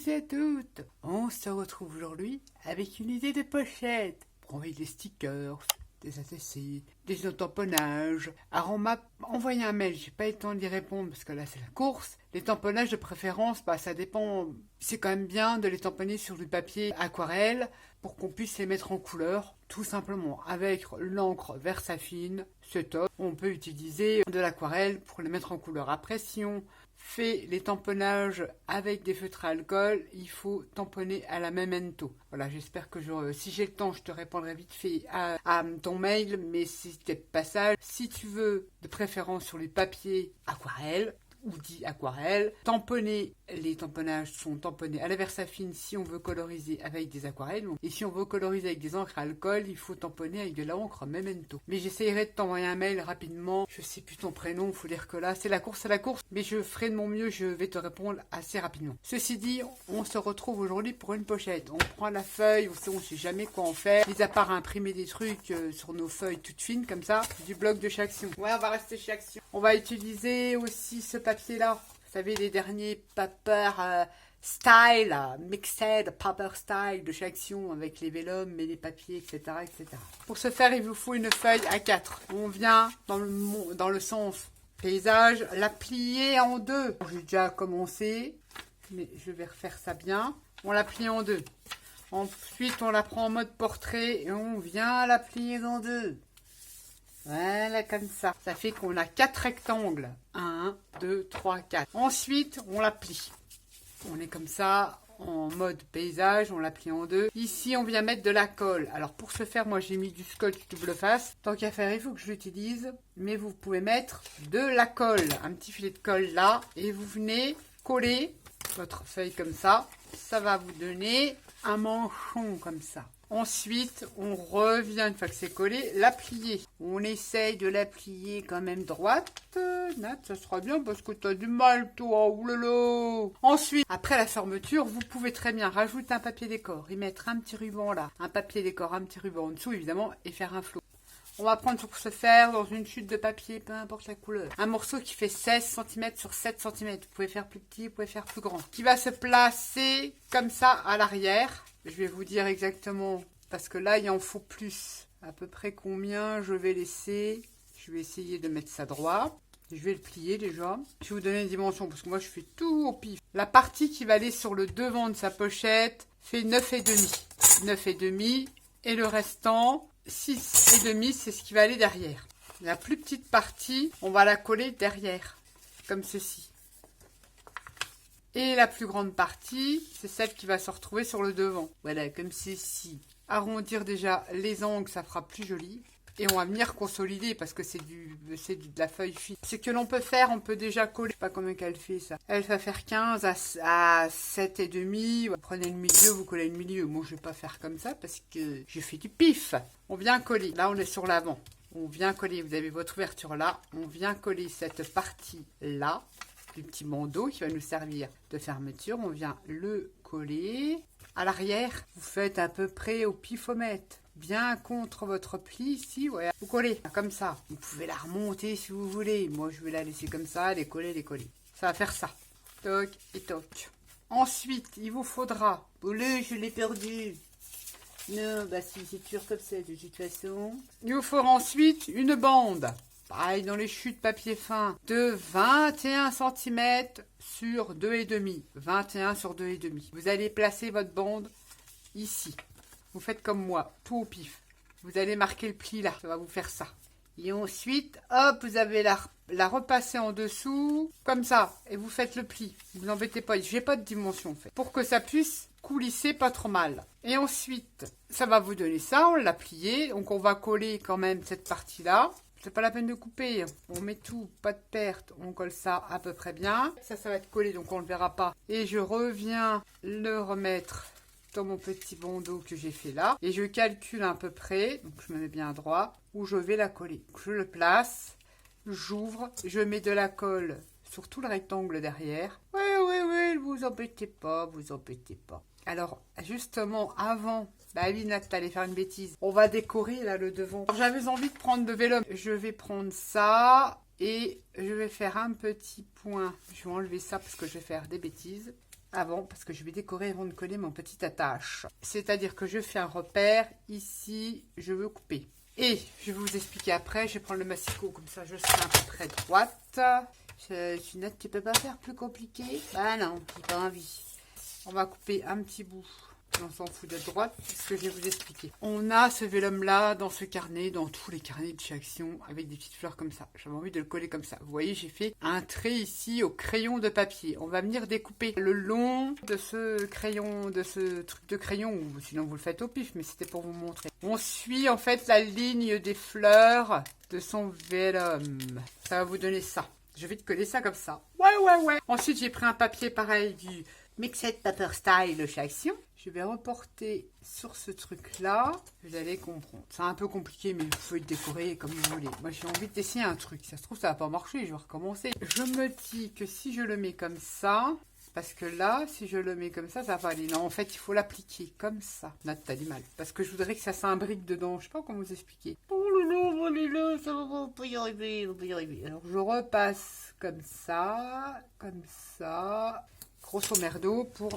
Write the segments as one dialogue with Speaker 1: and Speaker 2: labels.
Speaker 1: tous et à toutes. On se retrouve aujourd'hui avec une idée de pochette pour envoyer des stickers, des ATC, des tamponnages. Alors on m'a envoyé un mail, j'ai pas eu le temps d'y répondre parce que là c'est la course. Les tamponnages de préférence, ça dépend. C'est quand même bien de les tamponner sur du papier aquarelle pour qu'on puisse les mettre en couleur, tout simplement. Avec l'encre Versafine, c'est top. On peut utiliser de l'aquarelle pour les mettre en couleur. Après, si on fait les tamponnages avec des feutres à alcool, il faut tamponner à la Memento. Voilà, j'espère que si j'ai le temps, je te répondrai vite fait à ton mail, mais c'est peut-être pas ça. Si tu veux, de préférence sur les papiers aquarelle, ou dit aquarelle, tamponner, les tamponnages sont tamponnés à la Versafine si on veut coloriser avec des aquarelles, et si on veut coloriser avec des encres à alcool, il faut tamponner avec de l'encre Memento. Mais j'essayerai de t'envoyer un mail rapidement, je sais plus ton prénom, il faut dire que là c'est la course, mais je ferai de mon mieux, je vais te répondre assez rapidement. Ceci dit, on se retrouve aujourd'hui pour une pochette, on prend la feuille, on sait jamais quoi en faire, mis à part imprimer des trucs sur nos feuilles toutes fines comme ça, du bloc de chez Action. Ouais, on va rester chez Action. On va utiliser aussi ce papier là, vous savez les derniers paper style, mixed paper style de chez Action avec les vélums et les papiers, etc., etc. Pour ce faire, il vous faut une feuille A4. On vient dans le sens paysage, la plier en deux. J'ai déjà commencé, mais je vais refaire ça bien. On la plie en deux. Ensuite, on la prend en mode portrait et on vient la plier en deux. Voilà, comme ça. Ça fait qu'on a 4 rectangles. 1, 2, 3, 4. Ensuite, on la plie. On est comme ça, en mode paysage, on la plie en deux. Ici, on vient mettre de la colle. Alors, pour ce faire, moi, j'ai mis du scotch double face. Tant qu'à faire, il faut que je l'utilise. Mais vous pouvez mettre de la colle. Un petit filet de colle là. Et vous venez coller votre feuille comme ça. Ça va vous donner un manchon comme ça. Ensuite, on revient, une fois que c'est collé, la plier. On essaye de la plier quand même droite. Nat, ça sera bien parce que tu as du mal, toi. Oulala. Ensuite, après la fermeture, vous pouvez très bien rajouter un papier décor, y mettre un petit ruban là, un papier décor, un petit ruban en dessous, évidemment, et faire un flot. On va prendre pour ce faire dans une chute de papier, peu importe la couleur. Un morceau qui fait 16 cm sur 7 cm. Vous pouvez faire plus petit, vous pouvez faire plus grand. Qui va se placer comme ça à l'arrière. Je vais vous dire exactement, parce que là, il en faut plus. À peu près combien je vais laisser. Je vais essayer de mettre ça droit. Je vais le plier déjà. Je vais vous donner une dimension, parce que moi, je fais tout au pif. La partie qui va aller sur le devant de sa pochette fait 9,5. 9,5. Et le restant, 6,5, c'est ce qui va aller derrière. La plus petite partie, on va la coller derrière, comme ceci. Et la plus grande partie, c'est celle qui va se retrouver sur le devant. Voilà, comme ceci. Arrondir déjà les angles, ça fera plus joli. Et on va venir consolider parce que c'est de la feuille fine. Ce que l'on peut faire, on peut déjà coller. Je sais pas combien qu'elle fait ça. Elle va faire 15 à 7,5. Vous prenez le milieu, vous collez le milieu. Moi, je vais pas faire comme ça parce que je fais du pif. On vient coller. Là, on est sur l'avant. On vient coller. Vous avez votre ouverture là. On vient coller cette partie là. Du petit bandeau qui va nous servir de fermeture. On vient le coller. À l'arrière, vous faites à peu près au pifomètre. Bien contre votre pli ici, ouais. Vous collez comme ça. Vous pouvez la remonter si vous voulez. Moi, je vais la laisser comme ça, les coller, les coller. Ça va faire ça. Toc et toc. Ensuite, il vous faudra... Oulé, je l'ai perdu. Non, si c'est dur comme ça, de toute façon. Il vous faudra ensuite une bande. Pareil, dans les chutes papier fin, de 21 cm sur 2,5. 21 sur 2,5. Vous allez placer votre bande ici. Vous faites comme moi, tout au pif. Vous allez marquer le pli là, ça va vous faire ça. Et ensuite, hop, vous avez la repasser en dessous, comme ça. Et vous faites le pli. Vous embêtez pas, j'ai pas de dimension en fait. Pour que ça puisse coulisser pas trop mal. Et ensuite, ça va vous donner ça, on l'a plié. Donc on va coller quand même cette partie-là. C'est pas la peine de couper. On met tout, pas de perte. On colle ça à peu près bien. Ça va être collé, donc on le verra pas. Et je reviens le remettre dans mon petit bandeau que j'ai fait là. Et je calcule à peu près, donc je me mets bien droit, où je vais la coller. Je le place, j'ouvre, je mets de la colle sur tout le rectangle derrière. Oui, vous embêtez pas, vous embêtez pas. Alors, justement, avant... oui, Nat, t'allais faire une bêtise. On va décorer, là, le devant. J'avais envie de prendre de vélum. Je vais prendre ça et je vais faire un petit point. Je vais enlever ça parce que je vais faire des bêtises. avant, parce que je vais décorer avant de coller mon petit attache. C'est-à-dire que je fais un repère, ici, je veux couper. Et je vais vous expliquer après, je vais prendre le massicot, comme ça je serai à peu près droite. Sinon, tu peux pas faire plus compliqué? Ah non, j'ai pas envie. On va couper un petit bout. On s'en fout de droite, c'est ce que je vais vous expliquer. On a ce vélum là dans ce carnet, dans tous les carnets de chez Action, avec des petites fleurs comme ça. J'avais envie de le coller comme ça. Vous voyez, j'ai fait un trait ici au crayon de papier. On va venir découper le long de ce crayon, de ce truc de crayon, ou sinon vous le faites au pif, mais c'était pour vous montrer. On suit en fait la ligne des fleurs de son vélum. Ça va vous donner ça. Je vais te coller ça comme ça. Ouais. Ensuite, j'ai pris un papier pareil du Mixed Paper Style chez Action. Je vais reporter sur ce truc-là. Vous allez comprendre. C'est un peu compliqué, mais vous pouvez le décorer comme vous voulez. Moi, j'ai envie d'essayer un truc. Ça se trouve, ça va pas marcher. Je vais recommencer. Je me dis que si je le mets comme ça, parce que là, si je le mets comme ça va aller. Non, en fait, il faut l'appliquer comme ça. Là, t'as du mal. Parce que je voudrais que ça s'imbrique dedans. Je sais pas comment vous expliquer. Oh là, ça va, on peut y arriver, on peut y arriver. Alors, je repasse comme ça, grosso merdo, pour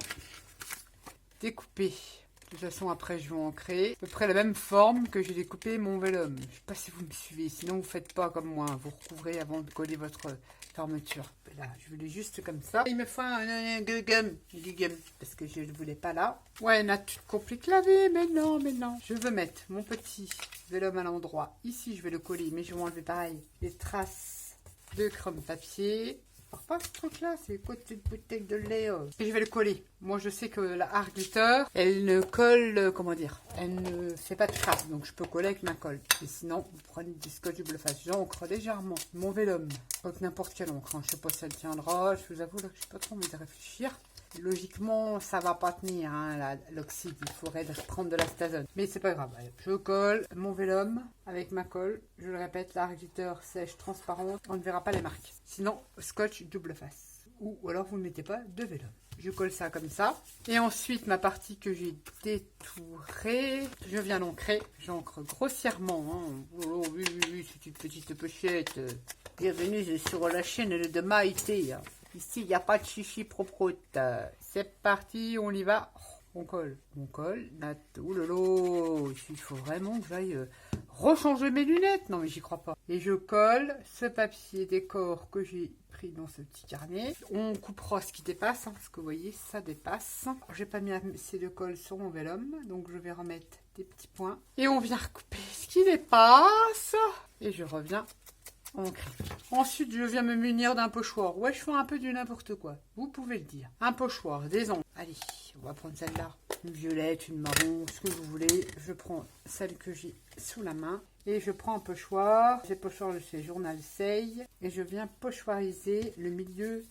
Speaker 1: découper. De toute façon, après, je vais ancrer à peu près la même forme que j'ai découpé mon vélum. Je ne sais pas si vous me suivez, sinon vous ne faites pas comme moi. Vous recouvrez avant de coller votre fermeture. Là, je voulais juste comme ça. Il me faut un gum, parce que je ne le voulais pas là. Ouais, Nat, tu te compliques la vie, mais non. Je veux mettre mon petit vélum à l'endroit. Ici, je vais le coller, mais je vais enlever pareil les traces de crème papier. Pas ce truc là, c'est côté de bouteille de lait. Et je vais le coller. Moi je sais que la Art Glitter, elle ne colle, comment dire, elle ne fait pas de traces, donc je peux coller avec ma colle. Et sinon, vous prenez du scotch double face, j'encre légèrement mon vélum, avec n'importe quelle encre, hein. Je sais pas si elle tiendra, je vous avoue là que je n'ai pas trop envie de réfléchir. Logiquement, ça va pas tenir, hein, l'oxyde. Il faudrait prendre de la stazone. Mais c'est pas grave. Je colle mon vélum avec ma colle. Je le répète, la glitter sèche, transparente. On ne verra pas les marques. Sinon, scotch double face. Ou alors, vous ne mettez pas de vélum. Je colle ça comme ça. Et ensuite, ma partie que j'ai détourée, je viens l'ancrer. J'ancre grossièrement. Hein. Oh, oui, c'est une petite pochette. Bienvenue sur la chaîne de Maïté. Ici, il n'y a pas de chichi proprote. C'est parti, on y va. On colle. Oulolo, il faut vraiment que j'aille rechanger mes lunettes. Non, mais j'y crois pas. Et je colle ce papier décor que j'ai pris dans ce petit carnet. On coupera ce qui dépasse, hein, parce que vous voyez, ça dépasse. J'ai pas mis assez de colle sur mon vélum, donc je vais remettre des petits points. Et on vient recouper ce qui dépasse. Et je reviens. Ensuite, je viens me munir d'un pochoir. Ouais, je fais un peu du n'importe quoi. Vous pouvez le dire. Un pochoir, des ongles. Allez, on va prendre celle-là. Une violette, une marron, ce que vous voulez. Je prends celle que j'ai sous la main. Et je prends un pochoir. J'ai pochoir de chez Journal Say. Et je viens pochoiriser le milieu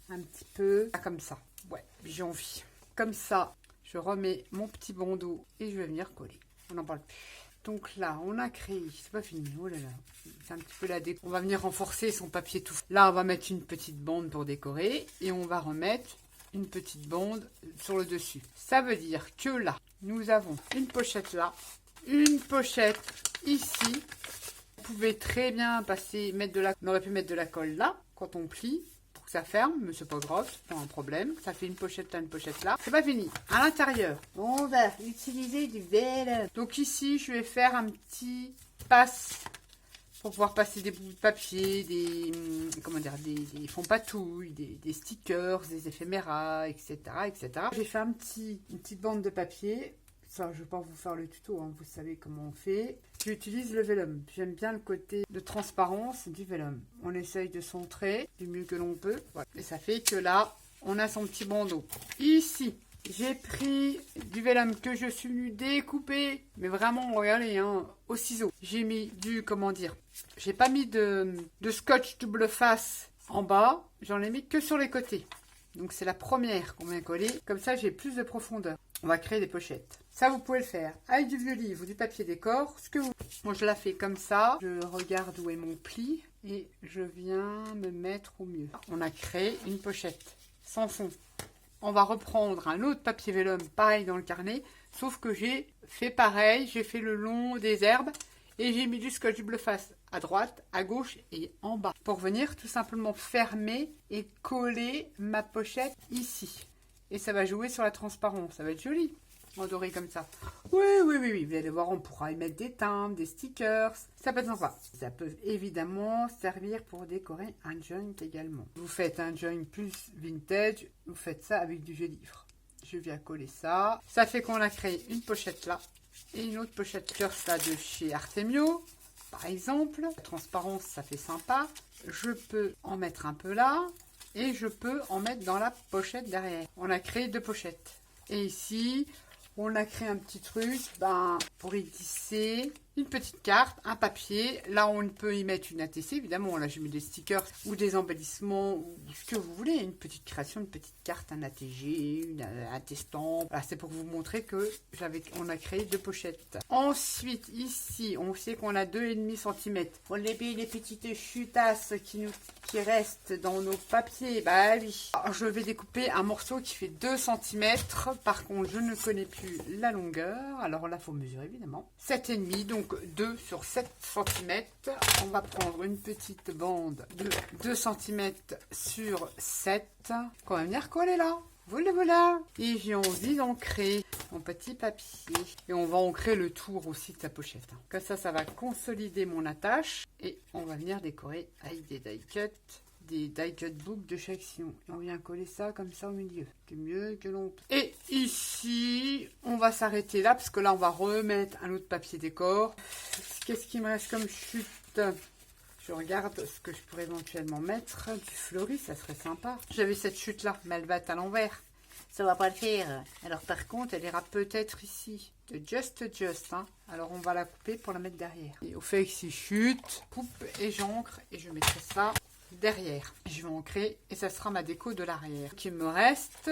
Speaker 1: un petit peu. Ah, comme ça. Ouais, j'ai envie. Comme ça, je remets mon petit bandeau et je vais venir coller. On n'en parle plus. Donc là, on a créé, c'est pas fini, oh là là, c'est un petit peu la déco. On va venir renforcer son papier tout. Là, on va mettre une petite bande pour décorer et on va remettre une petite bande sur le dessus. Ça veut dire que là, nous avons une pochette là, une pochette ici. Vous pouvez très bien passer, on aurait pu mettre de la colle là, quand on plie. Ça ferme, mais c'est pas grave, c'est pas un problème. Ça fait une pochette là, une pochette là. C'est pas fini. À l'intérieur, on va utiliser du vélum. Donc ici, je vais faire un petit passe pour pouvoir passer des bouts de papier, des fonds patouilles, des stickers, des éphéméras, etc., etc. J'ai fait une petite bande de papier. Ça, je ne vais pas vous faire le tuto, hein, vous savez comment on fait. J'utilise le vélum. J'aime bien le côté de transparence du vélum. On essaye de centrer du mieux que l'on peut. Voilà. Et ça fait que là, on a son petit bandeau. Ici, j'ai pris du vélum que je suis venu découper. Mais vraiment, regardez, hein, au ciseau. J'ai mis j'ai pas mis de scotch double face en bas. J'en ai mis que sur les côtés. Donc c'est la première qu'on vient coller. Comme ça, j'ai plus de profondeur. On va créer des pochettes. Ça, vous pouvez le faire avec du vieux livre ou du papier décor, ce que vous... Moi, je la fais comme ça. Je regarde où est mon pli et je viens me mettre au mieux. On a créé une pochette sans fond. On va reprendre un autre papier vélum, pareil dans le carnet, sauf que j'ai fait pareil. J'ai fait le long des herbes et j'ai mis du scotch double face à droite, à gauche et en bas pour venir tout simplement fermer et coller ma pochette ici. et ça va jouer sur la transparence. Ça va être joli, en doré comme ça. Oui, oui, oui, oui, vous allez voir, on pourra y mettre des timbres, des stickers. Ça peut être sympa. Ça peut évidemment servir pour décorer un joint également. Vous faites un joint plus vintage, vous faites ça avec du gélifre. Je viens coller ça. Ça fait qu'on a créé une pochette là et une autre pochette curse là de chez Artemio. Par exemple, la transparence, ça fait sympa. Je peux en mettre un peu là et je peux en mettre dans la pochette derrière. On a créé 2 pochettes. Et ici, on a créé un petit truc pour y glisser une petite carte, un papier. Là, on peut y mettre une ATC, évidemment. Là, j'ai mis des stickers ou des embellissements ou ce que vous voulez. Une petite création, une petite carte, un ATG, un testant. Voilà, c'est pour vous montrer que on a créé 2 pochettes. Ensuite, ici, on sait qu'on a 2,5 cm. Pour les petites chutasses qui restent dans nos papiers, bah oui. Alors, je vais découper un morceau qui fait 2 cm. Par contre, je ne connais plus la longueur. Alors là, il faut mesurer, évidemment. 7,5, donc 2 sur 7 cm. On va prendre une petite bande de 2 cm sur 7 qu'on va venir coller là. Voilà. Et j'ai envie d'ancrer mon petit papier. Et on va ancrer le tour aussi de sa pochette. Comme ça va consolider mon attache. Et on va venir décorer avec des die cuts. Des die cut book de chaque sillon. Et on vient coller ça comme ça au milieu. C'est mieux que l'on peut. Et ici, on va s'arrêter là parce que là, on va remettre un autre papier décor. Qu'est-ce qui me reste comme chute? Je regarde ce que je pourrais éventuellement mettre. Du fleuri, ça serait sympa. J'avais cette chute là, mais elle va être à l'envers. Ça va pas le faire. Alors par contre, elle ira peut-être ici. De Just. Hein. Alors on va la couper pour la mettre derrière. Et au fait que ces chutes, coupe et j'encre. Et je mettrai ça derrière. Je vais ancrer et ça sera ma déco de l'arrière. Il me reste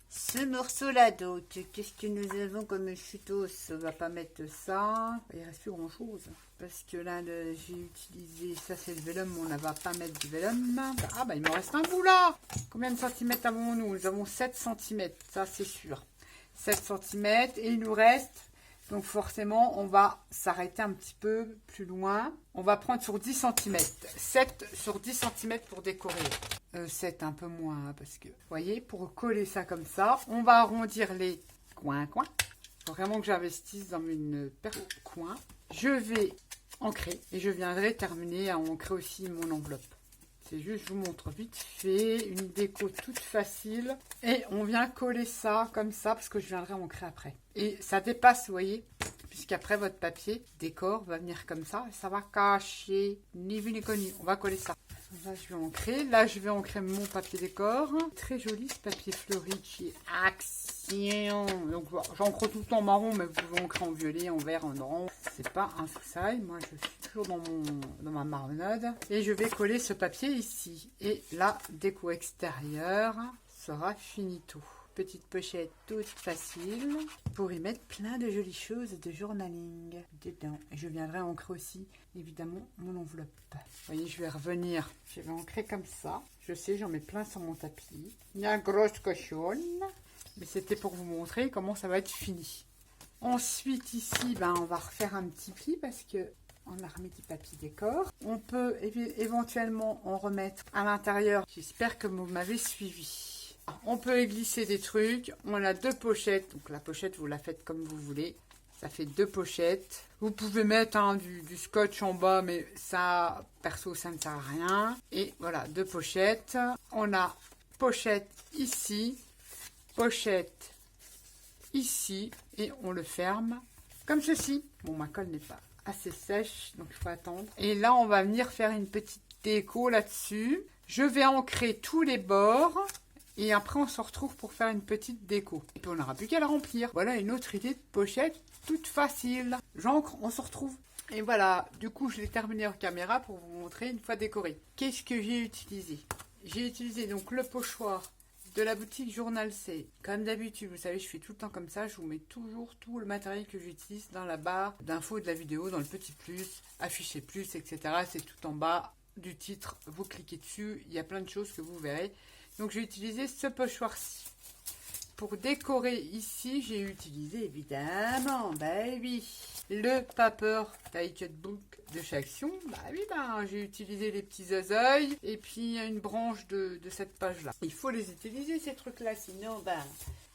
Speaker 1: ce morceau là. Donc qu'est-ce que nous avons comme chutos? On va pas mettre ça. Il reste plus grand chose parce que là j'ai utilisé ça, c'est le vélum. On ne va pas mettre du vélum. Ah bah il me reste un bout là. Combien de centimètres avons-nous? Nous avons 7 cm, ça c'est sûr. 7 cm et il nous reste. Donc forcément, on va s'arrêter un petit peu plus loin. On va prendre sur 10 cm. 7 sur 10 cm pour décorer. 7 un peu moins, hein, parce que, vous voyez, pour coller ça comme ça, on va arrondir les coins. Il faut vraiment que j'investisse dans une paire de coins. Je vais ancrer et je viendrai terminer à ancrer aussi mon enveloppe. C'est juste, je vous montre vite fait, une déco toute facile. Et on vient coller ça comme ça, parce que je viendrai ancrer après. Et ça dépasse, vous voyez, puisqu'après votre papier décor va venir comme ça. Et ça va cacher, ni vu ni connu. On va coller ça. Là, je vais ancrer. Là, je vais ancrer mon papier décor. Très joli ce papier fleuri qui est Action. Donc, j'encre tout en marron, mais vous pouvez ancrer en violet, en vert, en orange. C'est pas un souci. Moi, je suis toujours dans ma marmelade. Et je vais coller ce papier ici. Et la déco extérieure sera finito. Petite pochette toute facile pour y mettre plein de jolies choses de journaling dedans. Et je viendrai ancrer aussi, évidemment, mon enveloppe. Vous voyez, je vais revenir. Je vais ancrer comme ça. Je sais, j'en mets plein sur mon tapis. Il y a une grosse cochonne. Mais c'était pour vous montrer comment ça va être fini. Ensuite, ici, on va refaire un petit pli parce que on a remis du papier décor. On peut éventuellement en remettre à l'intérieur. J'espère que vous m'avez suivi. On peut y glisser des trucs. On a 2 pochettes. Donc la pochette, vous la faites comme vous voulez. Ça fait 2 pochettes. Vous pouvez mettre du scotch en bas, mais ça, perso, ça ne sert à rien. Et voilà, 2 pochettes. On a pochette ici, pochette ici, et on le ferme comme ceci. Bon, ma colle n'est pas assez sèche, donc il faut attendre. Et là, on va venir faire une petite déco là-dessus. Je vais ancrer tous les bords. Et après, on se retrouve pour faire une petite déco. Et puis, on n'aura plus qu'à la remplir. Voilà une autre idée de pochette toute facile. J'encre, on se retrouve. Et voilà, du coup, je l'ai terminé en caméra pour vous montrer une fois décoré. Qu'est-ce que j'ai utilisé? J'ai utilisé donc le pochoir de la boutique Journal C. Comme d'habitude, vous savez, je fais tout le temps comme ça. Je vous mets toujours tout le matériel que j'utilise dans la barre d'infos de la vidéo, dans le petit plus, afficher plus, etc. C'est tout en bas du titre. Vous cliquez dessus, il y a plein de choses que vous verrez. Donc j'ai utilisé ce pochoir-ci. pour décorer ici, j'ai utilisé évidemment, bah oui, le paper die cut book de chez Action. Bah oui, j'ai utilisé les petits oeils et puis une branche de cette page-là. Il faut les utiliser ces trucs-là, sinon,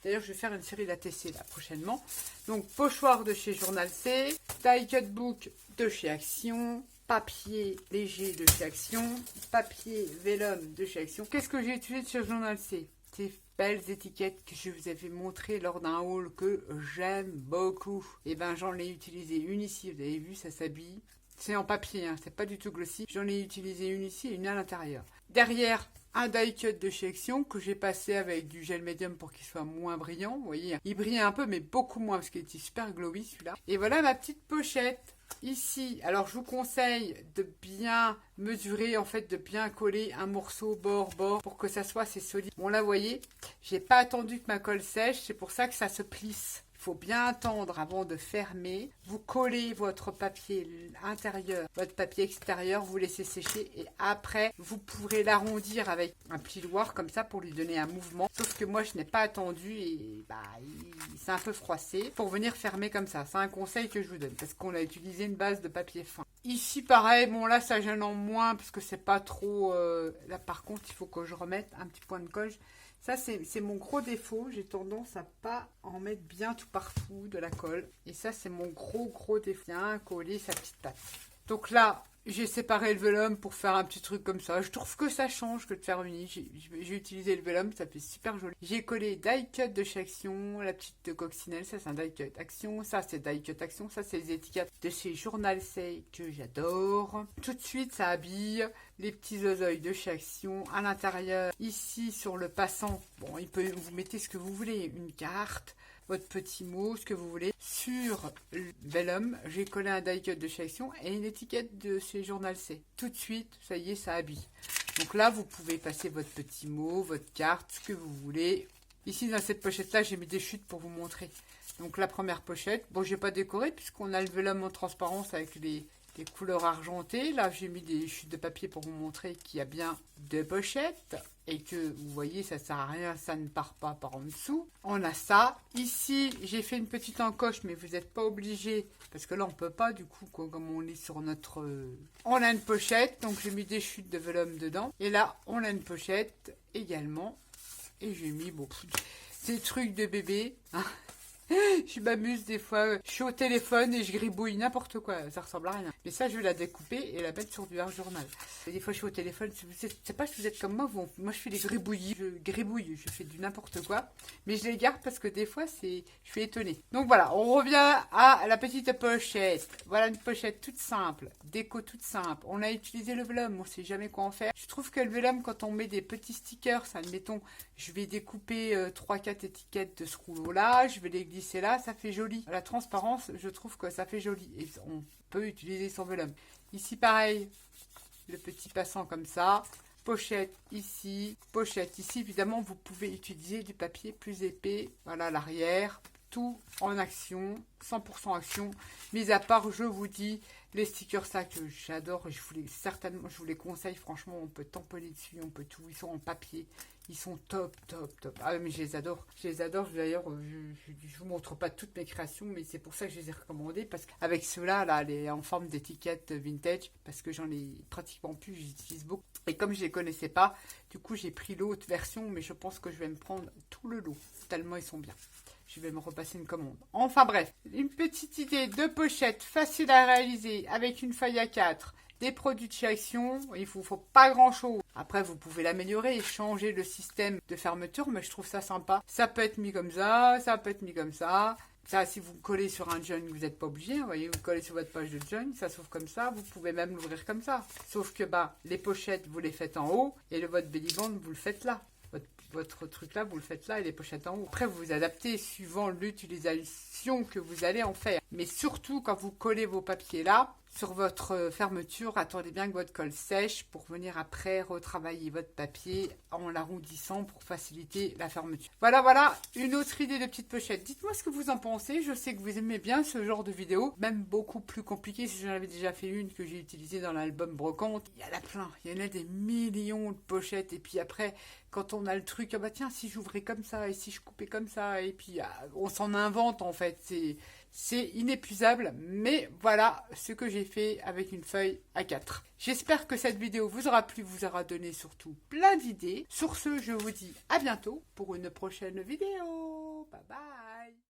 Speaker 1: d'ailleurs, je vais faire une série d'ATC là prochainement. Donc, pochoir de chez Journal C, die cut book de chez Action, papier léger de chez Action, papier vélum de chez Action. Qu'est-ce que j'ai utilisé sur Journal C? Ces belles étiquettes que je vous avais montrées lors d'un haul que j'aime beaucoup. Et j'en ai utilisé une ici, vous avez vu, ça s'habille. C'est en papier, hein, c'est pas du tout glossy. J'en ai utilisé une ici et une à l'intérieur. Derrière, un die cut de chez Action que j'ai passé avec du gel médium pour qu'il soit moins brillant. Vous voyez, il brillait un peu, mais beaucoup moins parce qu'il était super glowy celui-là. Et voilà ma petite pochette. Ici, alors je vous conseille de bien mesurer, en fait, de bien coller un morceau bord-bord pour que ça soit assez solide. Bon là, vous voyez, j'ai pas attendu que ma colle sèche, c'est pour ça que ça se plisse. Il faut bien attendre avant de fermer. Vous collez votre papier intérieur, votre papier extérieur, vous laissez sécher et après, vous pourrez l'arrondir avec un plioir comme ça pour lui donner un mouvement. Sauf que moi, je n'ai pas attendu et il s'est un peu froissé pour venir fermer comme ça. C'est un conseil que je vous donne parce qu'on a utilisé une base de papier fin. Ici, pareil, bon là, ça gêne en moins parce que c'est pas trop... Là, par contre, il faut que je remette un petit point de colle. Ça, c'est mon gros défaut. J'ai tendance à pas en mettre bien tout partout de la colle. Et ça, c'est mon gros défaut. Bien coller sa petite patte. Donc là, j'ai séparé le vélum pour faire un petit truc comme ça. Je trouve que ça change que de faire uni. J'ai utilisé le vélum, ça fait super joli. J'ai collé die cut de chez Action, la petite coccinelle, ça c'est un die cut Action, ça c'est die cut Action, ça c'est les étiquettes de chez Journal C que j'adore. Tout de suite, ça habille les petits oeils de chez Action. À l'intérieur, ici sur le passant, bon, vous mettez ce que vous voulez, une carte, votre petit mot, ce que vous voulez. Sur le vélum, j'ai collé un die cut de chez Action et une étiquette de chez Journal C. Tout de suite, ça y est, ça habille. Donc là, vous pouvez passer votre petit mot, votre carte, ce que vous voulez. Ici, dans cette pochette-là, j'ai mis des chutes pour vous montrer. Donc la première pochette, bon, j'ai pas décoré puisqu'on a le vélum en transparence avec les couleurs argentées. Là, j'ai mis des chutes de papier pour vous montrer qu'il y a bien deux pochettes et que, vous voyez, ça sert à rien, ça ne part pas par en dessous. On a ça. Ici, j'ai fait une petite encoche, mais vous n'êtes pas obligé parce que là, on peut pas, du coup, comme on est sur notre... On a une pochette, donc j'ai mis des chutes de vélum dedans. Et là, on a une pochette également. Et j'ai mis, ces trucs de bébé, hein. Je m'amuse des fois, je suis au téléphone et je gribouille n'importe quoi, ça ressemble à rien. Mais ça, je vais la découper et la mettre sur du journal. Et des fois, je suis au téléphone, je sais pas si vous êtes comme moi, moi je fais des gribouillis, je fais du n'importe quoi. Mais je les garde parce que des fois, je suis étonnée. Donc voilà, on revient à la petite pochette. Voilà une pochette toute simple, déco toute simple. On a utilisé le vélum, on sait jamais quoi en faire. Je trouve que le vélum, quand on met des petits stickers, admettons, je vais découper 3-4 étiquettes de ce rouleau-là, je vais les glisser là, ça fait joli. La transparence, je trouve que ça fait joli. Et on peut utiliser son vélum. Ici, pareil, le petit passant comme ça. Pochette ici, pochette ici. Évidemment, vous pouvez utiliser du papier plus épais. Voilà l'arrière. Tout en action, 100% action. Mis à part, je vous dis, les stickers ça que j'adore. Je vous les conseille. Franchement, on peut tamponner dessus, on peut tout. Ils sont en papier. Ils sont top. Ah mais je les adore. D'ailleurs, je vous montre pas toutes mes créations, mais c'est pour ça que je les ai recommandées. Parce qu'avec ceux-là, là, les en forme d'étiquette vintage, parce que j'en ai pratiquement plus, j'utilise beaucoup. Et comme je les connaissais pas, du coup, j'ai pris l'autre version, mais je pense que je vais me prendre tout le lot. Tellement ils sont bien. Je vais me repasser une commande. Enfin bref, une petite idée de pochette facile à réaliser avec une feuille A4, des produits de chez Action. Il ne faut pas grand chose. Après, vous pouvez l'améliorer et changer le système de fermeture, mais je trouve ça sympa. Ça peut être mis comme ça, ça peut être mis comme ça. Ça, si vous collez sur un joint, vous n'êtes pas obligé. Vous voyez, vous collez sur votre poche de joint, ça s'ouvre comme ça. Vous pouvez même l'ouvrir comme ça. Sauf que les pochettes, vous les faites en haut et votre belly band, vous le faites là. Votre truc là, vous le faites là et les pochettes en haut. Après, vous vous adaptez suivant l'utilisation que vous allez en faire. Mais surtout, quand vous collez vos papiers là, sur votre fermeture, attendez bien que votre colle sèche pour venir après retravailler votre papier en l'arrondissant pour faciliter la fermeture. Voilà, une autre idée de petite pochette. Dites-moi ce que vous en pensez. Je sais que vous aimez bien ce genre de vidéo, même beaucoup plus compliqué si j'en avais déjà fait une que j'ai utilisée dans l'album Brocante. Il y en a plein, il y en a des millions de pochettes et puis après, quand on a le truc, ah bah tiens, si j'ouvrais comme ça et si je coupais comme ça et puis on s'en invente en fait, c'est inépuisable, mais voilà ce que j'ai fait avec une feuille A4. J'espère que cette vidéo vous aura plu, vous aura donné surtout plein d'idées. Sur ce, je vous dis à bientôt pour une prochaine vidéo. Bye bye.